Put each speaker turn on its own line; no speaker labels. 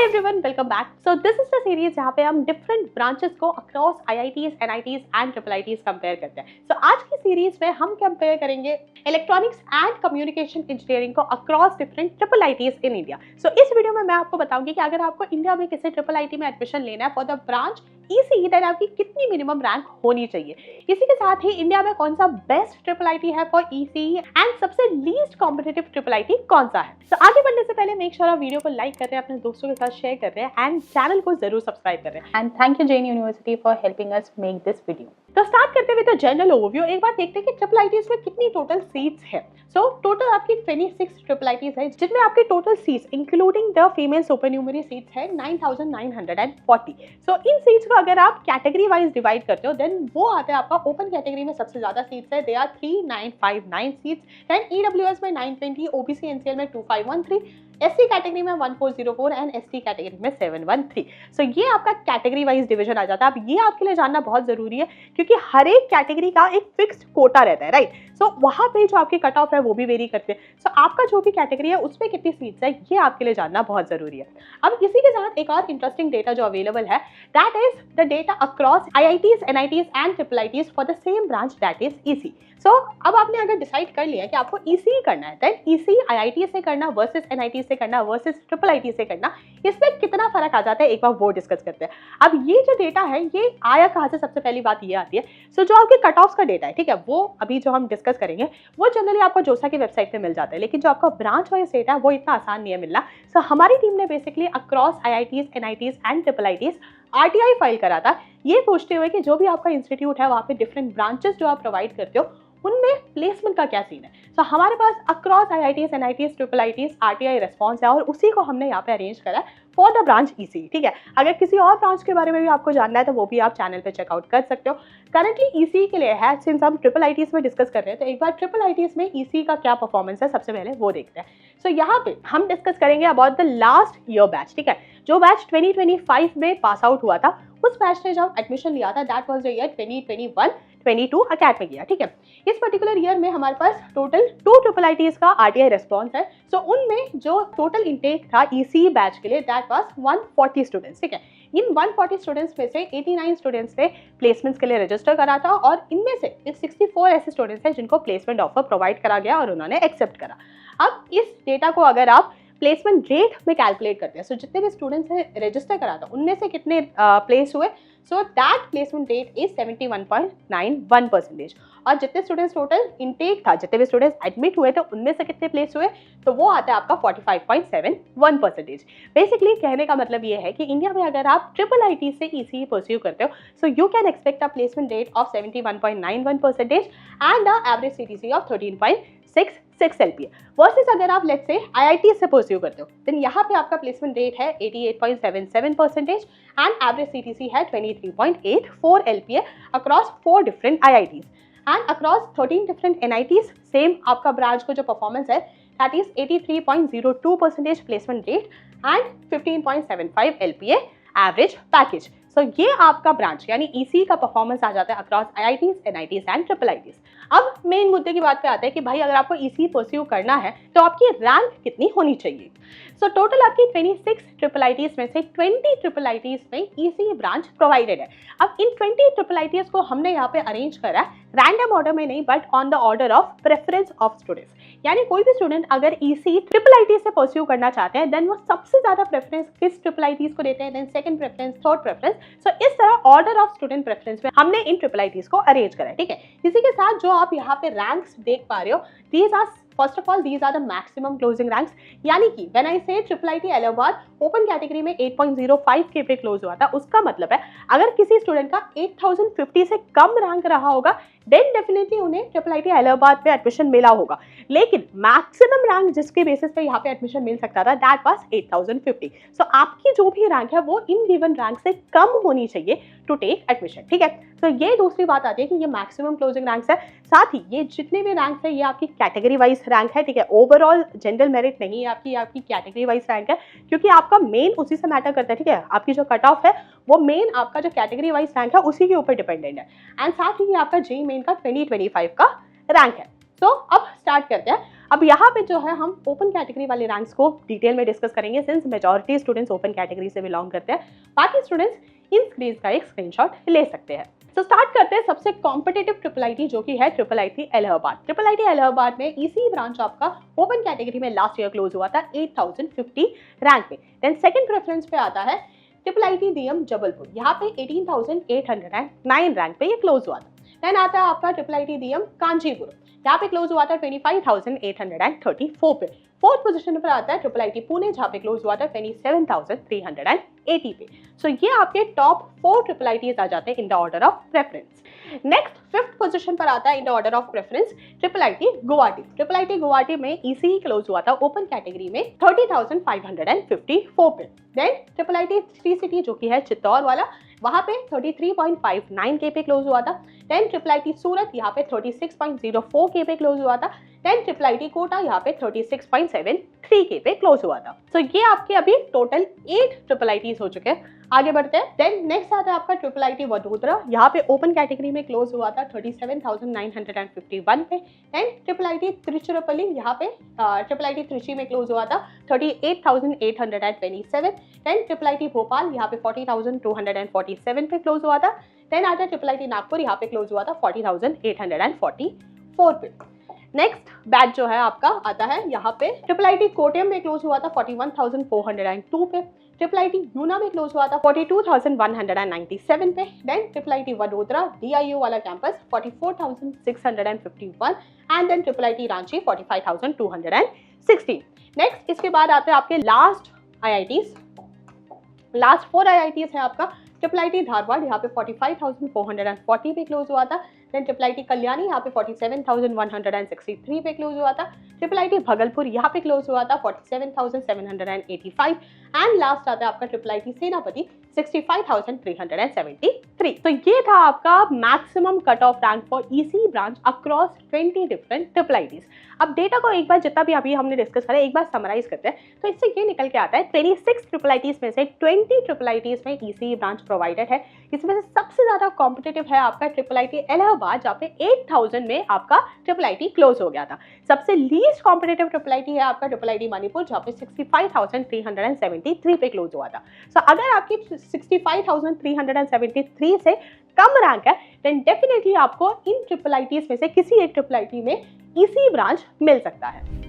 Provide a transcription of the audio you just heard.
everyone, welcome back. So this is the series जहाँ पे हम different branches को across IITs, NITs and IIITs compare करते हैं. So आज की सीरीज में हम compare करेंगे इलेक्ट्रॉनिक्स एंड कम्युनिकेशन इंजीनियरिंग को across different triple ITs in India. So इस वीडियो में मैं आपको बताऊंगी कि अगर आपको इंडिया में किसी ट्रिपल आईटी में एडमिशन लेना है for the branch EC, then आपकी कितनी मिनिमम रैंक होनी चाहिए. इसी के साथ ही इंडिया में कौन सा बेस्ट ट्रिपल आईटी है फॉर ईसी एंड सबसे लीस्ट कॉम्पिटिटिव ट्रिपल आईटी कौन सा है. तो आगे बढ़ने से पहले मेक श्योर आप वीडियो को लाइक कर रहे हैं, अपने दोस्तों के साथ शेयर कर रहे हैं एंड चैनल को जरूर सब्सक्राइब कर रहे हैं. And thank you Jain university for helping us make this video. तो स्टार्ट करते हुए द जनरल ओवरव्यू. एक बार देखते हैं कि ट्रिपल आईटीज में कितनी टोटल सीट्स है. सो टोटल आपकी 26 ट्रिपल आईटीज है जिनमें आपकी total seats including the female supernumerary seats है 9940. सो इन सीट्स को अगर आप कैटेगरी वाइज डिवाइड करते हो देन वो आता है आपका ओपन कैटेगरी में सबसे ज्यादा सीट्स है, they are 3959 seats. Then EWS में 920, ओबीसी एनसीएल में 2513, एससी कैटेगरी में 1404 एंड एसटी कैटेगरी में 713. सो ये आपका कैटेगरी वाइज डिवीजन आ जाता है. अब ये आपके लिए जानना बहुत जरूरी है क्योंकि हर एक कैटेगरी का एक फिक्स्ड कोटा रहता है, राइट. सो वहां पे जो आपकी कट ऑफ है वो भी वेरी करते हैं. सो आपका जो भी कैटेगरी है उसमें कितनी सीट्स है ये आपके लिए जानना बहुत जरूरी है. अब इसी के साथ एक और इंटरेस्टिंग डेटा जो अवेलेबल है that is the data across IITs, NITs and triple ITs for the same branch that is EC. So अब आपने अगर डिसाइड कर लिया कि आपको ईसी करना है देन ईसी आईआईटी से करना वर्सेस एनआईटी से करना वर्सेस ट्रिपल आईटी से करना, इसमें कितना फर्क आ जाता है एक बार वो डिस्कस करते हैं. अब ये जो डेटा है ये आया कहाँ से, सबसे पहली बात ये आती है. सो जो आपके कट ऑफ्स का डेटा है, ठीक है, वो अभी जो हम डिस्कस करेंगे वो जनरली आपको जोसा की वेबसाइट पे मिल जाता है, लेकिन जो आपका ब्रांच वाइज डेटा है वो इतना आसान नहीं है मिलना. सो हमारी टीम ने basically across IITs, NITs and triple ITs RTI file करा था, ये पूछते हुए कि जो भी आपका इंस्टीट्यूट है वहाँ पे डिफरेंट ब्रांचेस जो आप प्रोवाइड करते हो उनमें प्लेसमेंट का क्या सीन है. सो हमारे पास across IITs, NITs, triple ITs RTI response है और उसी को हमने यहाँ पे अरेंज करा है फॉर द ब्रांच ईसी. ठीक है, अगर किसी और ब्रांच के बारे में भी आपको जानना है तो वो भी आप चैनल पे चेकआउट कर सकते हो. करंटली ईसी के लिए है, सिंस हम ट्रिपल आईटीज में डिस्कस कर रहे हैं तो एक बार ट्रिपल आईटीज में ईसी का क्या परफॉर्मेंस है सबसे पहले वो देखते हैं. सो यहाँ पे हम डिस्कस करेंगे about the last year batch. ठीक है, जो बैच 2025 में पास आउट हुआ था उस बैच ने जब एडमिशन लिया था that was the year 2021-22 academic year. ठीक है, इस पर्टिकुलर ईयर में हमारे पास टोटल 2 ट्रिपल आईटीज का आरटीआई रिस्पॉन्स है. सो उनमें जो टोटल इनटेक था ईसी बैच के लिए दैट वाज 140 स्टूडेंट्स. ठीक है, इन 140 स्टूडेंट्स में से 89 स्टूडेंट्स ने प्लेसमेंट्स के लिए रजिस्टर करा था और इनमें से 64 ऐसे स्टूडेंट्स हैं जिनको प्लेसमेंट ऑफर प्रोवाइड करा गया और उन्होंने एक्सेप्ट करा. अब इस डेटा को अगर आप प्लेसमेंट रेट में कैलकुलेट करते हैं, सो जितने भी स्टूडेंट्स ने रजिस्टर करा था उनमें से कितने प्लेस हुए, so that placement rate is 71.91%. और जितने स्टूडेंट्स टोटल इनटेक था, जितने भी स्टूडेंट्स एडमिट हुए थे उनमें से कितने प्लेस हुए, तो वो आता है आपका 45.71%. बेसिकली कहने का मतलब ये है कि इंडिया में अगर आप ट्रिपल आईटी से ईसी परस्यू करते हो so you can expect a placement rate of 71.91% and a average CTC of 13.66 LPA. Versus अगर आप लेट्स से आईआईटी से परस्यू करते हो देन यहाँ पे आपका प्लेसमेंट रेट है 88.77% एंड एवरेज सीटीसी है 23.84 LPA across 4 different IITs and across 13 different NITs. Same आपका ब्रांच को जो परफॉर्मेंस है that is 83.02% placement rate and 15.75 LPA average package. So ये आपका ब्रांच यानी ईसी का परफॉर्मेंस आ जाता है across IITs, NITs and triple ITs. अब मेन मुद्दे की बात पे आता है कि भाई अगर आपको ईसी परस्यू करना है तो आपकी रैंक कितनी होनी चाहिए. सो टोटल आपकी 26 ट्रिपल आईटीज में से 20 ट्रिपल आईटीज में ईसी ब्रांच प्रोवाइडेड है. अब इन 20 ट्रिपल आईटीज को हमने यहाँ पे अरेंज करा है रैंडम ऑर्डर में नहीं but on the order of preference of students. यानी कोई भी स्टूडेंट अगर ईसी ट्रिपल आईटी से परस्यू करना चाहते हैं देन वो सबसे ज्यादा प्रेफरेंस किस ट्रिपल आईटीज को देते हैं, then second preference, third preference. So इस तरह ऑर्डर ऑफ स्टूडेंट प्रेफरेंस में हमने इन ट्रिपल आईटीज को अरेंज करा है. ठीक है, इसी के साथ जो आप यहाँ पे रैंक्स देख पा रहे हो these are first of all these are the maximum closing ranks. यानी कि when I say triple IT Allahabad open category में 8.05 के पे क्लोज हुआ था, उसका मतलब है अगर किसी स्टूडेंट का 8050 से कम रैंक रहा होगा देन डेफिनेटली उन्हें ट्रिपल आईटी इलाहाबाद पे एडमिशन मिला होगा. लेकिन मैक्सिमम रैंक जिसके बेसिस पे यहाँ पे एडमिशन मिल सकता था दैट वाज 8050. सो आपकी जो भी रैंक है वो इन गिवन रैंक से कम होनी चाहिए टू टेक एडमिशन. ठीक है, तो ये दूसरी बात आती है कि ये मैक्सिमम क्लोजिंग रैंक्स है. साथ ही ये जितने भी रैंक्स है ये आपकी कैटेगरी वाइज रैंक है. ठीक है, ओवरऑल जनरल मेरिट नहीं है, आपकी कैटेगरी वाइज रैंक है क्योंकि आपका मेन उसी से मैटर करता है. ठीक है, आपकी जो कट ऑफ है वो मेन आपका जो कैटेगरी वाइज रैंक है उसी के ऊपर डिपेंडेंट है. एंड साथ ही आपका जेईई मेन का 2025 का रैंक है. तो अब स्टार्ट करते हैं. अब यहाँ पे जो है हम ओपन कैटेगरी वाले रैंक्स को डिटेल में डिस्कस करेंगे, since majority students open category से बिलोंग करते हैं। बाकी स्टूडेंट्स इन स्क्रीन का एक स्क्रीनशॉट ले सकते हैं। तो स्टार्ट करते हैं सबसे कॉम्पिटिटिव ट्रिपल आईटी जो कि है triple IT Allahabad. Triple IT Allahabad में ईसी ब्रांच आपका ओपन कैटेगरी में लास्ट ईयर क्लोज हुआ था 8050 रैंक पे। देन सेकंड प्रेफरेंस पे आता है ट्रिपल आईटी डीएम जबलपुर, यहाँ पे 18809 रैंक पे ये क्लोज हुआ था। देन आता है आपका ट्रिपल आईटी डीएम कांचीपुरम, यहाँ पे क्लोज हुआ था 25,834 पे। फोर्थ पोजीशन पर आता है ट्रिपल आईटी पुणे, जहाँ पे क्लोज हुआ था 27,380 पे। सो ये आपके टॉप 4 ट्रिपल आईटीज आ जाते हैं in the order of preference. Next fifth position पर आता है in the order of preference triple IT Guwahati. Triple IT Guwahati में ईसी क्लोज हुआ था ओपन कैटेगरी में 30,554 पे। Then triple IT three city जो कि है चित्तौड़ वाला, वहाँ पे 33.59 के पे क्लोज हुआ था। देन ट्रिपल आईटी सूरत यहाँ पे 36.04 के पे क्लोज हुआ था। देन ट्रिपल आईटी कोटा यहाँ पे 36.73 के पे क्लोज हुआ था। सो ये आपके अभी टोटल 8 ट्रिपल आईटीज हो चुके हैं। आगे बढ़ते हैं। देन नेक्स्ट आता है आपका ट्रिपल आईटी वडोदरा, यहाँ पे ओपन कैटेगरी में क्लोज हुआ था 37,951 पे। देन ट्रिपल आईटी तिरुचिरापल्ली, यहाँ पे ट्रिपल आईटी त्रिची में क्लोज हुआ था 38,827। देन ट्रिपल आईटी भोपाल यहाँ पे 40,247 पे क्लोज हुआ था। देन आता है ट्रिपल आईटी नागपुर, यहाँ पे क्लोज हुआ था 40,844 पे। नेक्स्ट बैच जो है आपका आता है यहाँ पे ट्रिपल आईटी कोटयम में क्लोज हुआ था 41,402 पे। ट्रिपल आईटी यूना में क्लोज हुआ था 42,197 पे। Then triple IT Vadodara DIU वाला campus 44,651 and then triple IT Ranchi 45,216। Next इसके बाद आते हैं आपके लास्ट आईआईटीज। लास्ट 4 आईआईटीज है आपका ट्रिपल आईटी धारवाड़, यहाँ पे 45,440 पे क्लोज हुआ था। देन ट्रिपल आईटी कल्याणी यहाँ पे 47,163 पे क्लोज हुआ था। ट्रिपल आईटी भगलपुर यहाँ पे क्लोज हुआ था 47,785 एंड लास्ट आता है आपका ट्रिपल आईटी सेनापति 65,373। तो ये था आपका maximum cut off rank for EC branch across 20 different triple ITs. अब डेटा को एक बार जितना भी अभी हमने डिस्कस करा एक बार समराइज करते हैं, तो इससे ये निकल के आता है 26 ट्रिपल आईटीज में से 20 ट्रिपल आईटीज में ईसी ब्रांच प्रोवाइडेड है। इसमें से सबसे ज्यादा कॉम्पिटिटिव है आपका ट्रिपल आईटी इलाहाबाद, जहाँ पे 8,000 में आपका ट्रिपल आईटी क्लोज हो गया था। सबसे लीस्ट कॉम्पिटिटिव ट्रिपल आईटी है आपका ट्रिपल आईटी मणिपुर, जहाँ पे 65,373 पे क्लोज हुआ था। सो अगर आपकी 65,373 से कम रैंक है देन डेफिनेटली आपको इन ट्रिपल आईटीज में से किसी एक ट्रिपल आईटी में ईसी ब्रांच मिल सकता है।